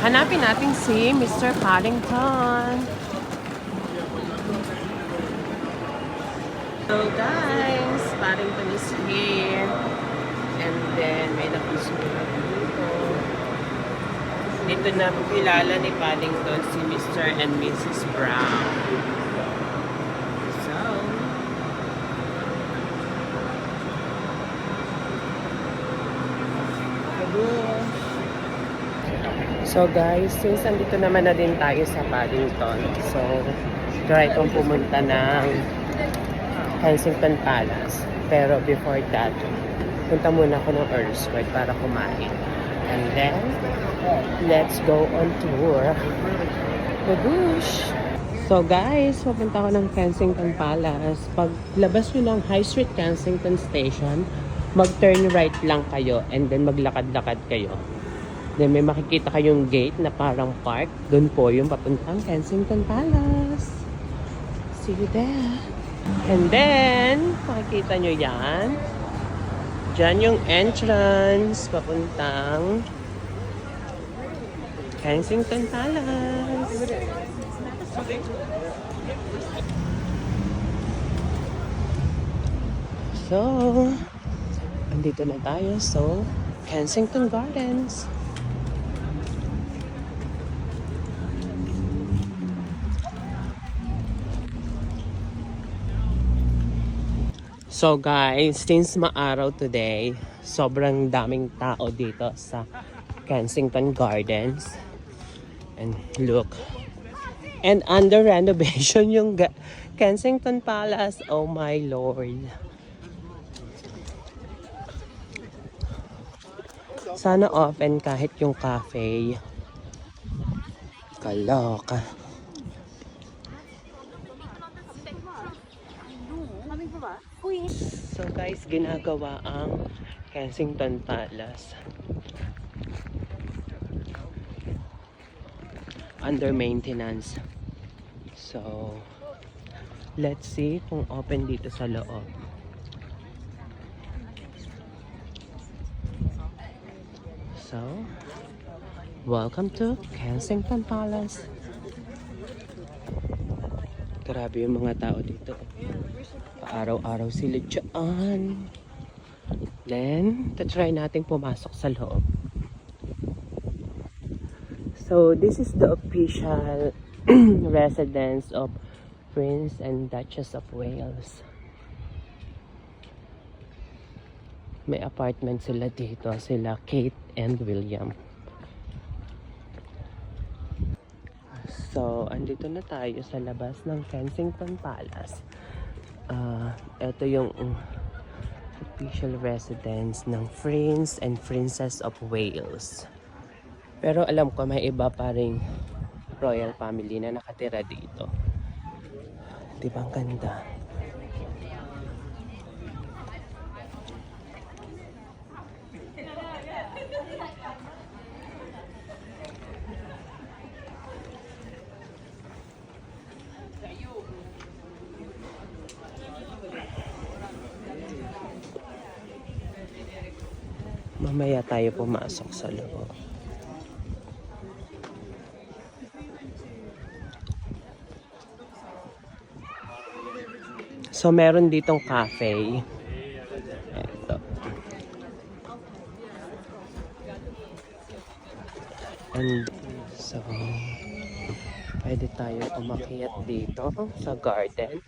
Hanapin natin si Mr. Paddington. So guys, Paddington is here. And then may napusunod dito. Dito na kilala ni Paddington si Mr. and Mrs. Brown. So guys, since andito naman na din tayo sa Paddington, so try kong pumunta ng Kensington Palace. Pero before that, punta muna ako ng Earl Square para kumain. And then, let's go on tour. Babush! So guys, pupunta ako ng Kensington Palace. Pag labas nyo ng High Street Kensington Station, mag-turn right lang kayo and then maglakad-lakad kayo. Then may makikita kayong gate na parang park. Doon po yung papuntang Kensington Palace. See you there. And then, makikita nyo yan. Diyan yung entrance papuntang Kensington Palace. So, andito na tayo. So, Kensington Gardens. So guys, since maaraw today, sobrang daming tao dito sa Kensington Gardens. And look. And under renovation yung Kensington Palace. Oh my Lord. Sana open kahit yung cafe. Kaloka. So guys, ginagawa ang Kensington Palace. Under maintenance. So, let's see kung open dito sa loob. So, welcome to Kensington Palace. Grabe yung mga tao dito. Araw-araw sila dyan. Then, try natin pumasok sa loob. So, this is the official residence of Prince and Duchess of Wales. May apartment sila dito. Sila Kate and William. So, andito na tayo sa labas ng Kensington Palace. Ito yung official residence ng Prince and Princess of Wales. Pero alam ko may iba pa ring royal family na nakatira dito. Diba ang ganda? Mamaya tayo pumasok sa loob. So, meron ditong cafe. Ito. And, so, pwede tayo umakyat dito sa garden.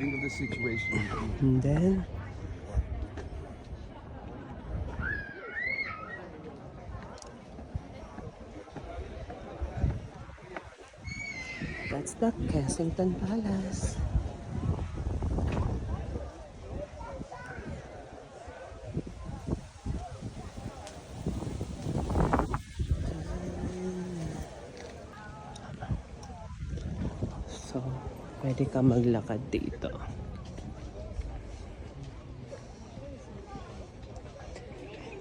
Think of the situation. And then, that's the Kensington Palace. So, pwede ka maglakad dito.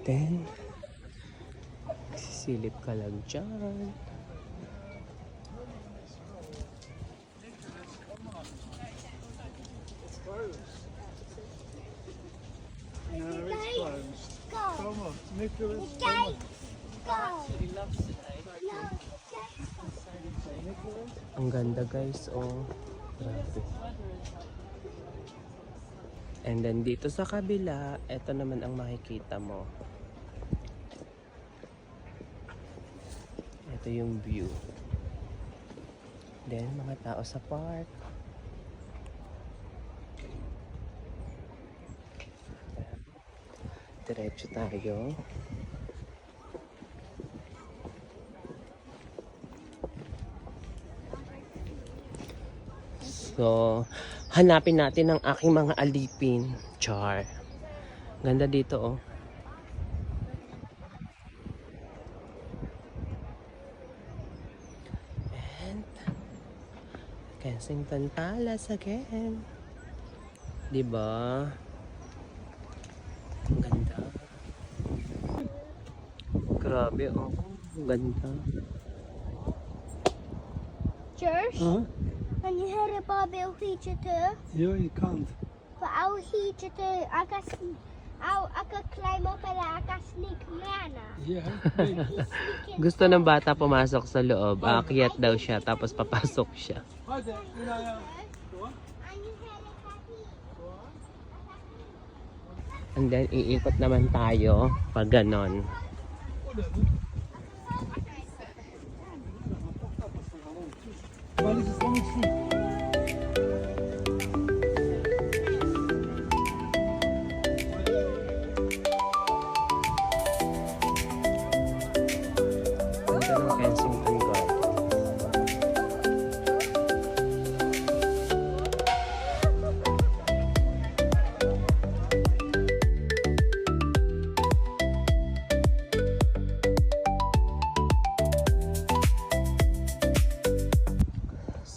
Then, sisilip ka lang dyan. Nicholas. Okay, go. Ang ganda guys, oh. Grabe. And then dito sa kabila, eto naman ang makikita mo. Ito yung view. Then mga tao sa park. Diretso tayo. So, hanapin natin ang aking mga alipin. Char. Ganda dito, oh. And, Kensington Palace again. Diba? Ang ganda. Grabe, oh. Ang ganda. George, Huh? can you hear the Barbie feature? Yeah, you can't. But our feature, I can climb up and I can sneak Nana. Yeah. He's sneaking. Gusto ng bata pumasok sa loob. Aakyat daw siya, tapos papasok siya. Hi there. And you hear the Barbie. And then, iikot naman tayo pag ganon. Ganda ng Kensington Gardens.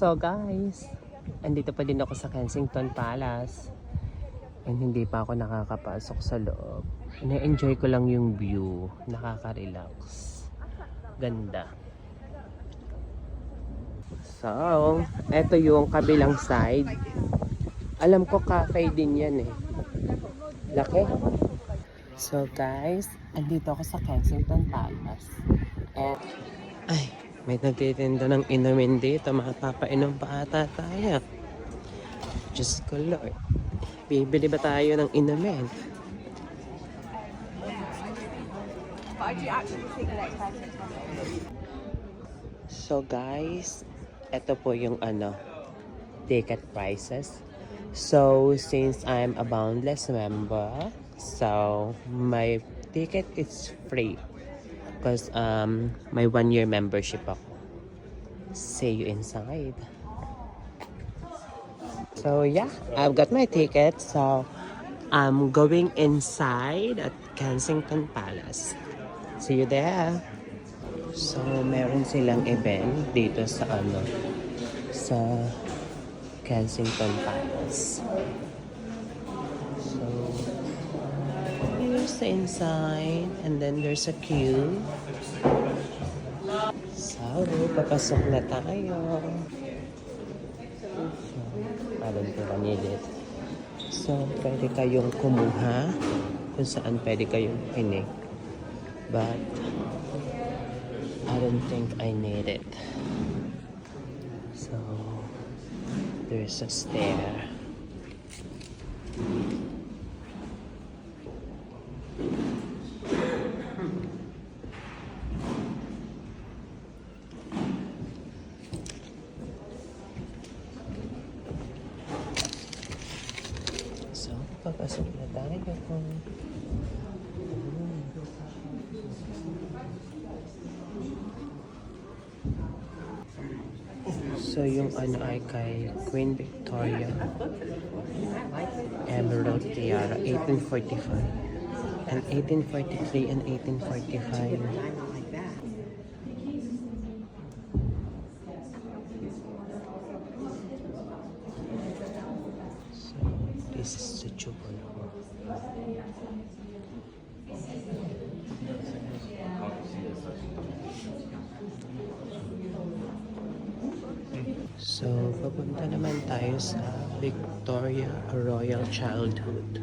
So guys, andito pa din ako sa Kensington Palace. And hindi pa ako nakakapasok sa loob. Na-enjoy ko lang yung view. Nakaka-relax. Ganda. So, eto yung kabilang side. Alam ko cafe din yan eh. Laki. So guys, andito ako sa Kensington Palace. And, ay, may nagtitinda ng inumin dito. Makapapainom pa ata tayo. Diyos ko Lord. Bibili ba tayo ng inumin? So guys, ito po yung ticket prices. So since I'm a Boundless member, so my ticket is free. Because may 1-year membership ako. See you inside. So yeah, I've got my ticket. So I'm going inside at Kensington Palace. See you there. So meron silang event dito sa sa Kensington Palace. So here's the inside, and then there's a queue. So papasok na tayo. So, pwede kayong kumuha kung saan pwede kayong hinig. But, I don't think I need it. So, there's a stair. So, papasok na tayo kung so yung ay kay Queen Victoria Emerald Tiara 1845 and 1843 and 1845. So this is the jewel. So, papunta naman tayo sa Victoria Royal Childhood.